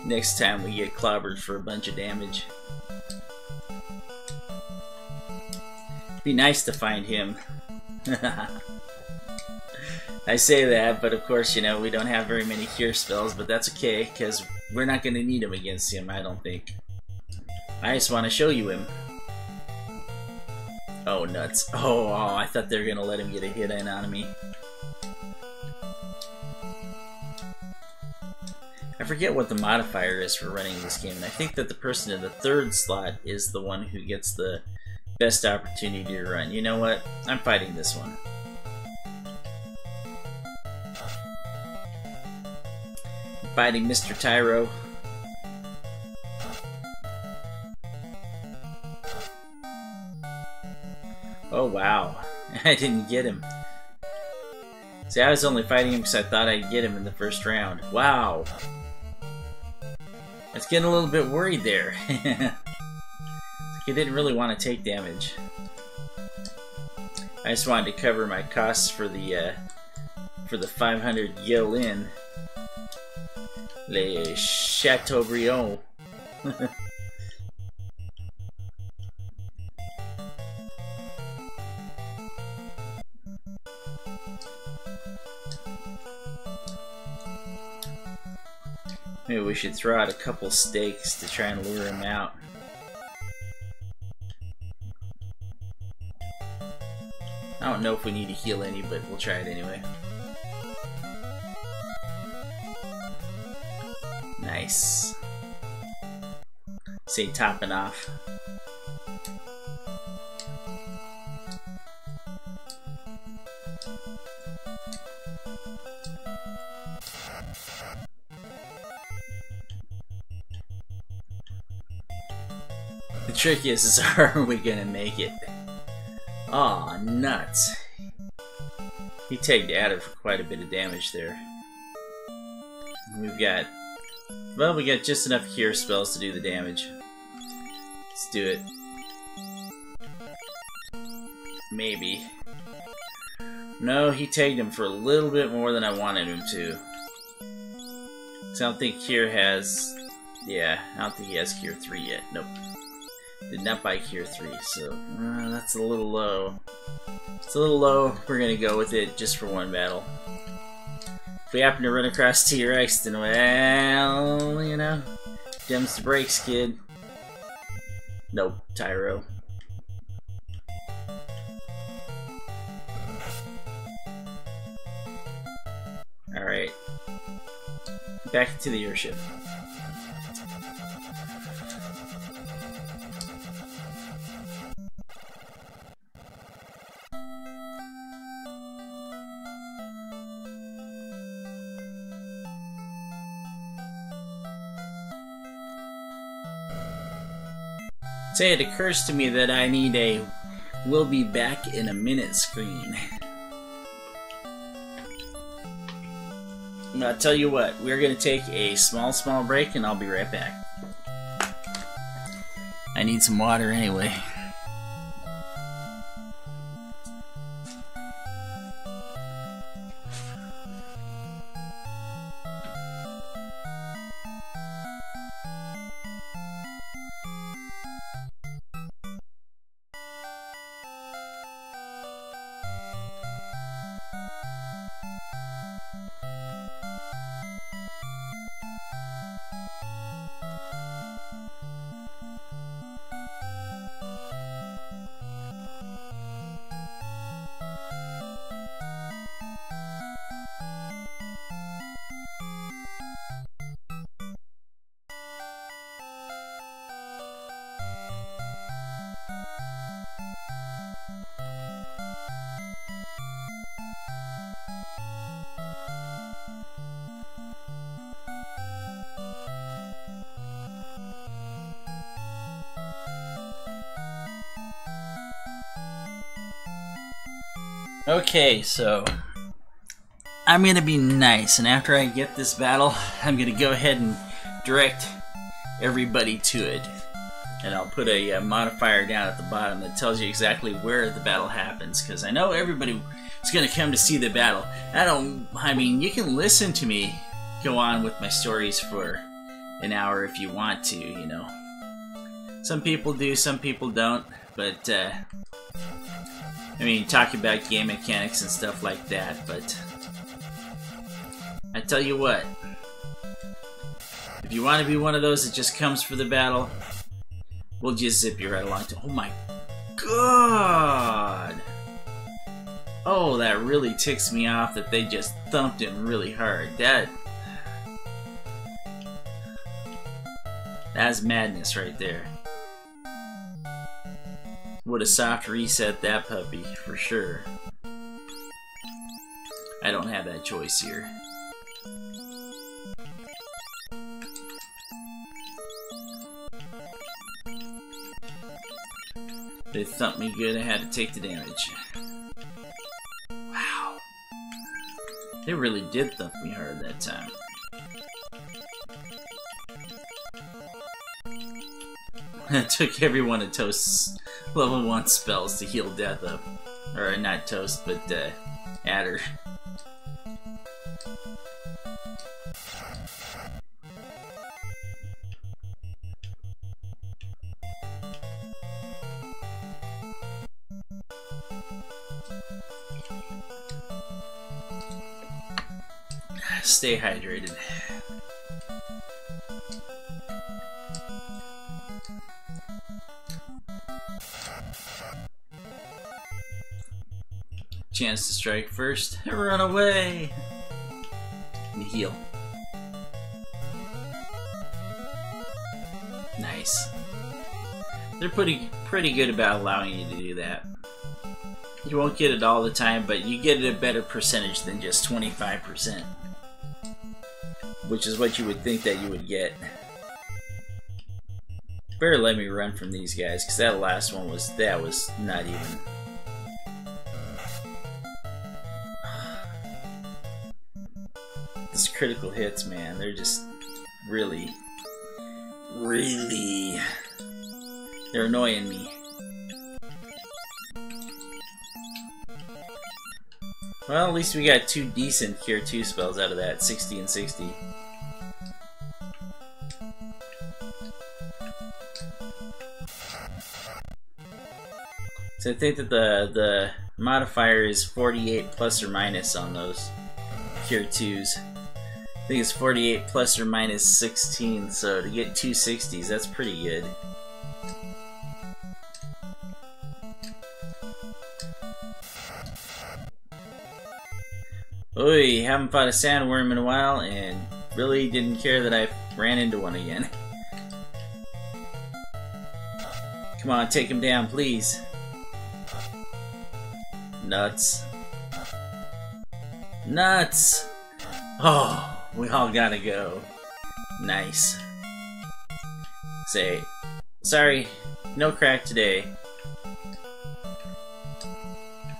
Next time we get clobbered for a bunch of damage. Be nice to find him. I say that, but of course, you know, we don't have very many cure spells, but that's okay, because we're not going to need them against him, I don't think. I just want to show you him. Oh, nuts. Oh, I thought they were going to let him get a hit in on me. I forget what the modifier is for running this game, and I think that the person in the third slot is the one who gets the best opportunity to run. You know what? I'm fighting this one. I'm fighting Mr. Tyro. Oh wow, I didn't get him. See, I was only fighting him because I thought I'd get him in the first round. Wow. I was getting a little bit worried there. He didn't really want to take damage. I just wanted to cover my costs for the 500 gil in. Le Chateaubriand. Maybe we should throw out a couple stakes to try and lure him out. I don't know if we need to heal any, but we'll try it anyway. Nice. Say topping off. The trick is are we gonna make it? Aw, nuts. He tagged Dethaddr for quite a bit of damage there. We've got... well, we got just enough cure spells to do the damage. Let's do it. Maybe. No, he tagged him for a little bit more than I wanted him to. 'Cause I don't think Cure has... yeah, I don't think he has Cure 3 yet. Nope. Did not buy Cure 3, so that's a little low. It's a little low. We're gonna go with it just for one battle. If we happen to run across T-Rex, then well, you know, Gems to brakes, kid. Nope, Tyro. Alright. Back to the airship. Say, it occurs to me that I need a "we'll be back in a minute" screen. I'll tell you what, we're gonna take a small break and I'll be right back. I need some water anyway. Okay, so I'm gonna be nice, and after I get this battle, I'm gonna go ahead and direct everybody to it. And I'll put a modifier down at the bottom that tells you exactly where the battle happens, because I know everybody is gonna come to see the battle. I mean, you can listen to me go on with my stories for an hour if you want to, you know. Some people do, some people don't, but I mean, talk about game mechanics and stuff like that, but I tell you what, if you want to be one of those that just comes for the battle, we'll just zip you right along to— oh my god! Oh, that really ticks me off that they just thumped him really hard. That's madness right there. Would have soft reset that puppy, for sure. I don't have that choice here. They thumped me good, I had to take the damage. Wow. They really did thump me hard that time. It took everyone to toast level 1 spells to heal Death up. Or not Toast, but Adder. Stay hydrated. Chance to strike first. Run away! And heal. Nice. They're pretty good about allowing you to do that. You won't get it all the time, but you get it a better percentage than just 25%. Which is what you would think that you would get. Better let me run from these guys, because that last one was not even. These critical hits, man, they're just really, they're annoying me. Well, at least we got 2 decent Cure 2 spells out of that, 60 and 60. So I think that the modifier is 48 plus or minus on those Cure 2s. I think it's 48 plus or minus 16, so to get 2 60s, that's pretty good. Oi, haven't fought a sandworm in a while, and really didn't care that I ran into one again. Come on, take him down, please. Nuts. Nuts! Oh, we all gotta go. Nice. Say, sorry, no crack today.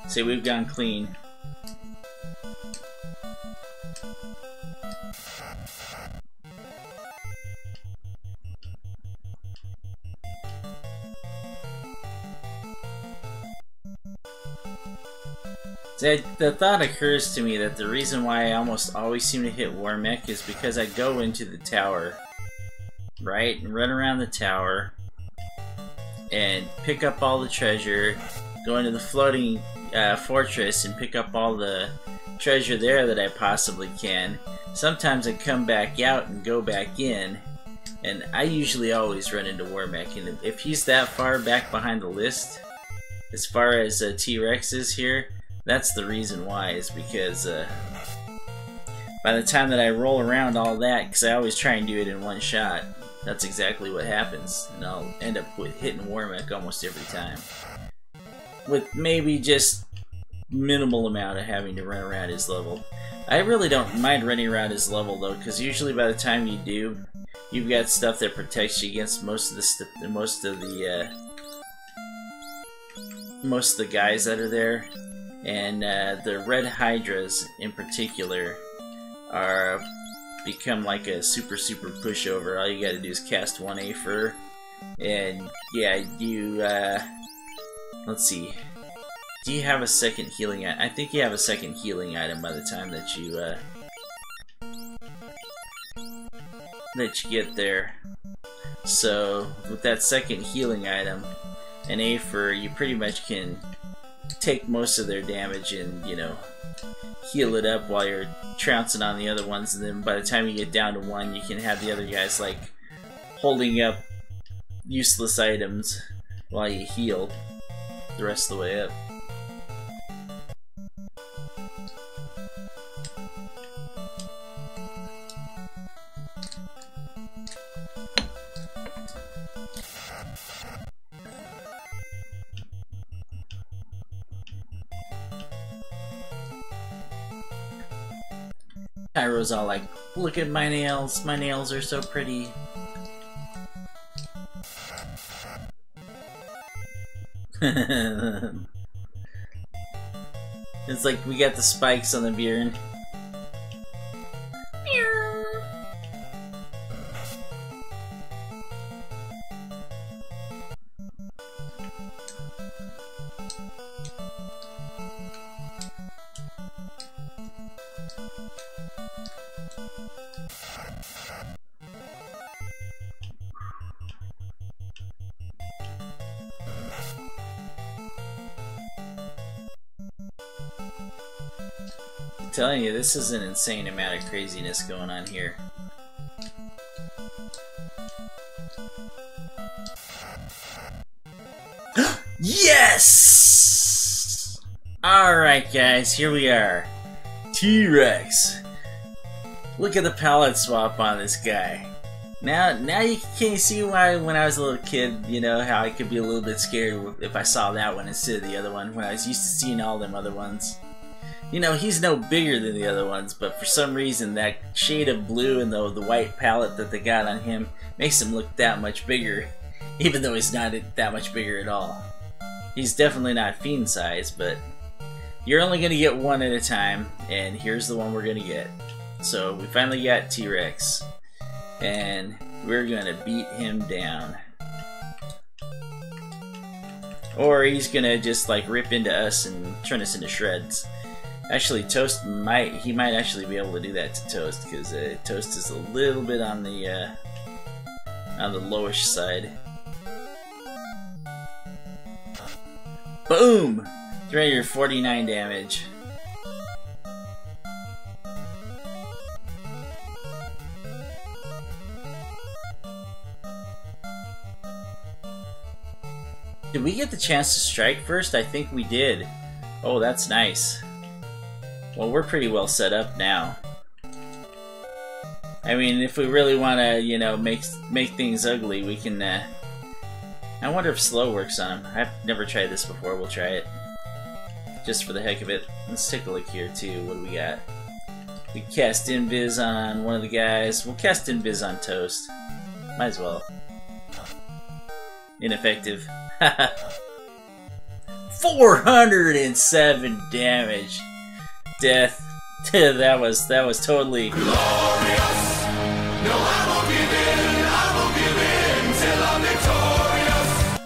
Say, we've gone clean. The thought occurs to me that the reason why I almost always seem to hit Warmech is because I go into the tower, right, and run around the tower, and pick up all the treasure, go into the floating fortress and pick up all the treasure there that I possibly can. Sometimes I come back out and go back in, and I usually always run into Warmech, and if he's that far back behind the list, as far as T-Rex is here, that's the reason why, is because by the time that I roll around all that, because I always try and do it in one shot, that's exactly what happens, and I'll end up with hitting Warmech almost every time. With maybe just minimal amount of having to run around his level. I really don't mind running around his level though, because usually by the time you do, you've got stuff that protects you against most of the guys that are there. and the red hydras in particular are become like a super pushover. All you gotta do is cast 1 Aether, and yeah, you let's see, do you have a second healing item? I think you have a second healing item by the time that you get there. So with that second healing item, an Aether, you pretty much can take most of their damage and, you know, heal it up while you're trouncing on the other ones, and then by the time you get down to 1, you can have the other guys like holding up useless items while you heal the rest of the way up. Tyro's all like, look at my nails are so pretty. It's like we got the spikes on the Bjorn. I'm telling you, this is an insane amount of craziness going on here. Yes! Alright guys, here we are. T-Rex. Look at the palette swap on this guy. Now you can see why when I was a little kid, you know, how I could be a little bit scared if I saw that one instead of the other one, when I was used to seeing all them other ones. You know, he's no bigger than the other ones, but for some reason that shade of blue and the white palette that they got on him makes him look that much bigger, even though he's not that much bigger at all. He's definitely not fiend size, but you're only going to get one at a time, and here's the one we're going to get. So we finally got T-Rex, and we're going to beat him down. Or he's going to just like rip into us and turn us into shreds. Actually, Toast might actually be able to do that to Toast, because Toast is a little bit on the lowish side. Boom! 349 damage. Did we get the chance to strike first? I think we did. Oh, that's nice. Well, we're pretty well set up now. I mean, if we really want to, you know, make things ugly, we can, I wonder if slow works on him. I've never tried this before. We'll try it. Just for the heck of it. Let's take a look here, too. What do we got? We cast Invis on one of the guys. We'll cast Invis on Toast. Might as well. Ineffective. 407 damage. Death. that was totally glorious. No, I won't give in till I'm victorious.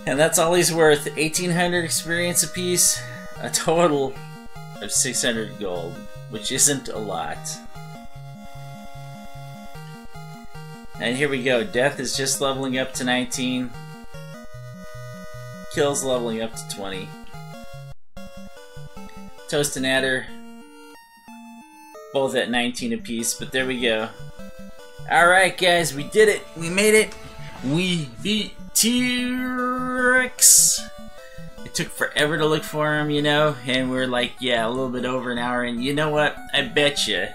And that's all he's worth. 1,800 experience apiece, a total of 600 gold, which isn't a lot. And here we go. Death is just leveling up to 19. Kills leveling up to 20. Toast and Dethaddr, both at 19 apiece, but there we go. Alright guys, we did it! We made it! We beat T-Rex! It took forever to look for him, you know, and we're like, yeah, a little bit over an hour, and you know what? I bet you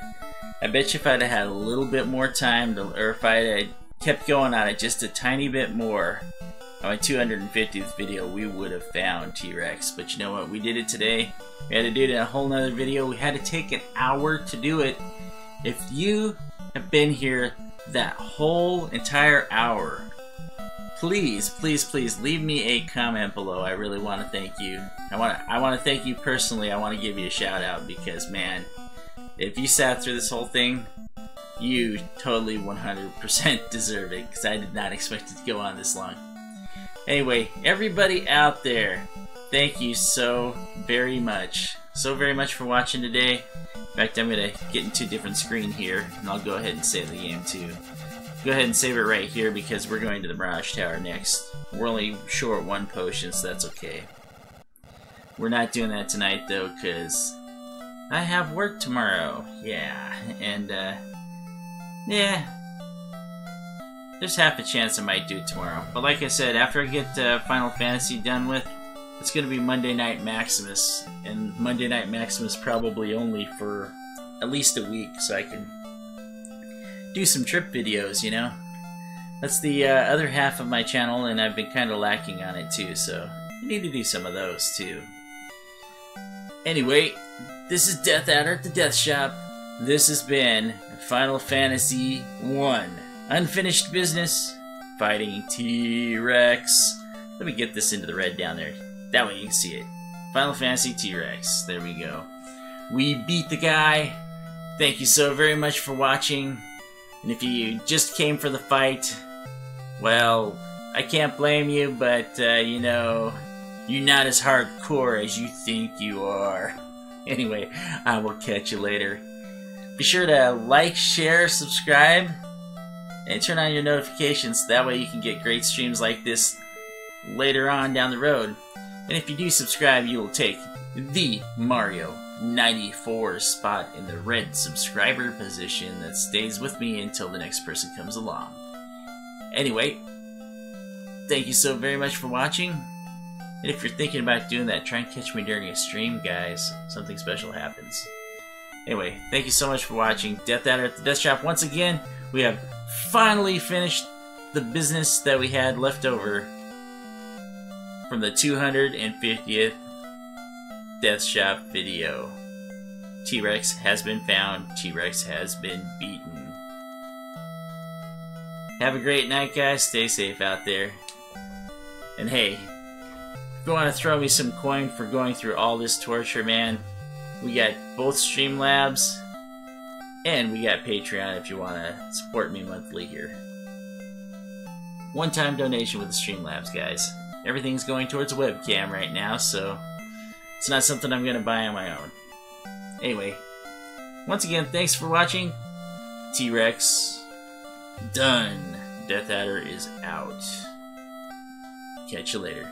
if I'd have had a little bit more time, or if I'd have kept going on it just a tiny bit more, on my 250th video, we would have found T-Rex. But you know what? We did it today. We had to do it in a whole nother video. We had to take an hour to do it. If you have been here that whole entire hour please, please, please leave me a comment below. I really want to thank you. I want to thank you personally. I want to give you a shout out because, man, if you sat through this whole thing, you totally 100% deserve it, because I did not expect it to go on this long. Anyway, everybody out there, thank you so very much. So very much for watching today. In fact, I'm going to get into a different screen here, and I'll go ahead and save the game too. Go ahead and save it right here, because we're going to the Mirage Tower next. We're only short 1 potion, so that's okay. We're not doing that tonight, though, because I have work tomorrow. Yeah, and, yeah. There's half a chance I might do it tomorrow. But like I said, after I get Final Fantasy done with, it's going to be Monday Night Maximus. And Monday Night Maximus probably only for at least a week, so I can do some trip videos, you know? That's the other half of my channel, and I've been kind of lacking on it too, so I need to do some of those too. Anyway, this is Dethaddr at the DeThShop. This has been Final Fantasy 1. Unfinished business, fighting T-Rex. Let me get this into the red down there. That way you can see it. Final Fantasy T-Rex. There we go. We beat the guy. Thank you so very much for watching. And if you just came for the fight, well, I can't blame you, but, you know, you're not as hardcore as you think you are. Anyway, I will catch you later. Be sure to like, share, subscribe, and turn on your notifications. That way you can get great streams like this later on down the road. And if you do subscribe, you will take the Mario 94 spot in the red subscriber position that stays with me until the next person comes along. Anyway, thank you so very much for watching. And if you're thinking about doing that, try and catch me during a stream, guys. Something special happens. Anyway, thank you so much for watching. Dethaddr at the DeThShop. Once again, we have finally finished the business that we had left over from the 250th DeThShop video. T-Rex has been found. T-Rex has been beaten. Have a great night, guys. Stay safe out there. And hey, if you want to throw me some coin for going through all this torture, man, we got both Streamlabs and we got Patreon if you want to support me monthly here. One-time donation with the Streamlabs, guys. Everything's going towards a webcam right now, so it's not something I'm going to buy on my own. Anyway, once again, thanks for watching. T-Rex, done. Dethaddr is out. Catch you later.